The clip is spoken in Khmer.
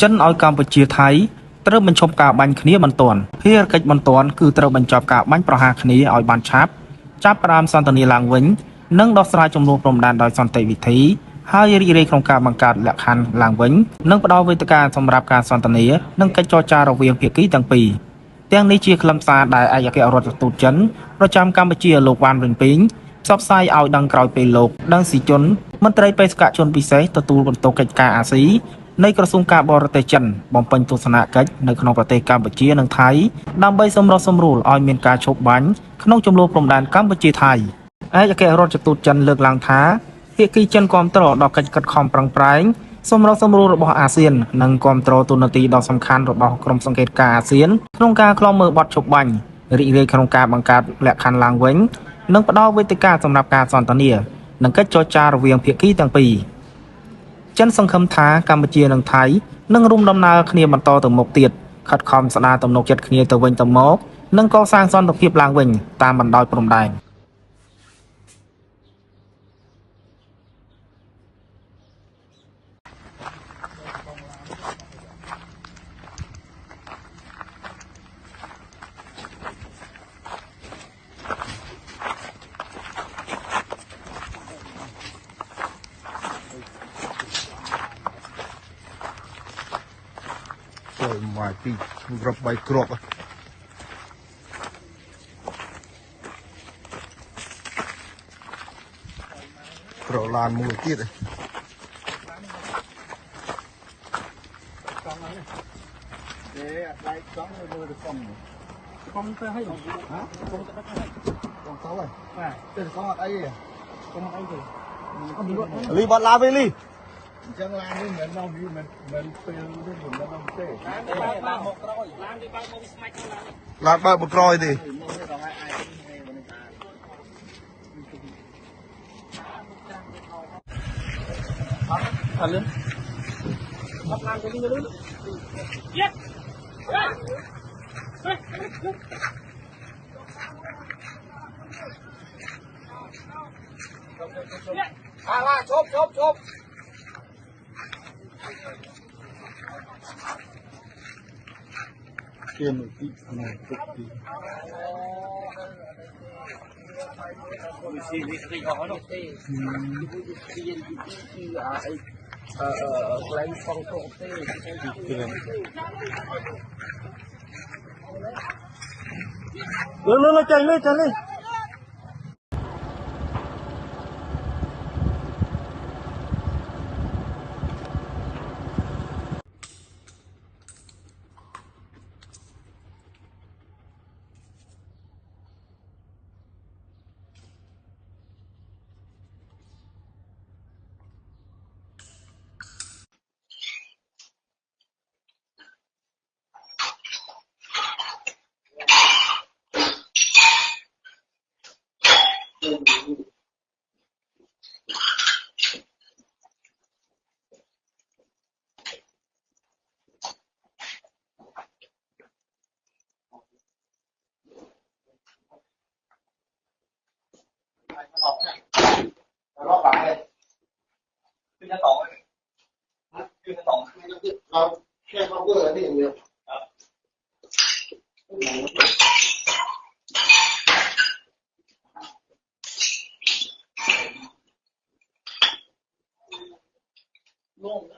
ចិនឲ្យកម្ពុជាថៃត្រូវបញ្ឈប់ការបាញ់គ្នាបន្ទាន់ភារកិច្ចបន្ទាន់គឺត្រូវបញ្ចប់ការបាញ់ប្រហារគ្នាឲ្យបានឆាប់ចាប់ផ្ដើមសន្ទនាឡើងវិញនិងដោះស្រាយចំនួនព្រំដែនដោយសន្តិវិធីហើយរីករាយក្នុងការបង្កើតលក្ខខណ្ឌឡើងវិញនិងផ្ដល់វេទិកាសម្រាប់ការសន្ទនានិងកិច្ចចរចារវាងភាគីទាំងពីរទាំងនេះជាខ្លឹមសារដែលឯកអគ្គរដ្ឋទូតចិនប្រចាំកម្ពុជាលោកវ៉ាន់វិនពីងផ្សព្វផ្សាយឲ្យដឹងក្រោយពេលលោកដេងស៊ីជុនមន្ត្រីបេសកជនពិសេសទទួលបន្ទុកកិច្ចការអាស៊ីនៃក្រសួងការបរទេសចិនបំពេញទស្សនកិច្ចនៅក្នុងប្រទេសកម្ពុជានិងថៃដើម្បីសម្រុះសម្រួលឲ្យមានការឈប់បាញ់ក្នុងជម្លោះព្រំដែនកម្ពុជាថៃឯកអគ្គរដ្ឋទូតចិនលើកឡើងថាភាគីចិនគាំទ្រដល់កិច្ចខិតខំប្រឹងប្រែងសម្រុះសម្រួលរបស់អាស៊ាននិងគាំទ្រទូនាទីដ៏សំខាន់របស់ក្រុមសង្កេតការណ៍អាស៊ានក្នុងការឃ្លាំមើលបទឈប់បាញ់រីករាយក្នុងការបង្កើតលក្ខខណ្ឌឡើងវិញនិងផ្ដល់វេទិកាសម្រាប់ការសន្ទនានិងកិច្ចចរចារវាងភាគីទាំងពីរចិនសង្ឃឹមថាកម្ពុជានិងថៃនឹងរួមដំណើរគ្នាបន្តទៅមុខទៀតខិតខំស្ដារទំនុកចិត្តគ្នាទៅវិញទៅមកនិងកសាងសន្តិភាពឡើងវិញតាមបណ្ដោយព្រំដែនចូលមកពីរាប់បីគ្រាប់ប្រឡានមួយទៀតទេអត់ដៃកង់មើលទៅកង់ទៅហើយកង់ទៅដាក់ហើយកង់ទៅហើយបាទទៅកង់អត់អីទេកង់អត់អីទេលីបាត់ឡាវិញលីអញ្ចឹងឡាននេះមិនដល់វាមិនពេលនេះមិនដល់ទេឡានមកក្រោយឡានវាបើកមកស្មាច់ឡានបើកមកក្រោយទេអត់លឿនអត់ឡានទៅលឿនទៀតឡាឈប់kia một tí này cực kỳ lên chạy lên nó phải cái nhà tổng ấy cái nhà tổng nó xe không có gì nhiều luôn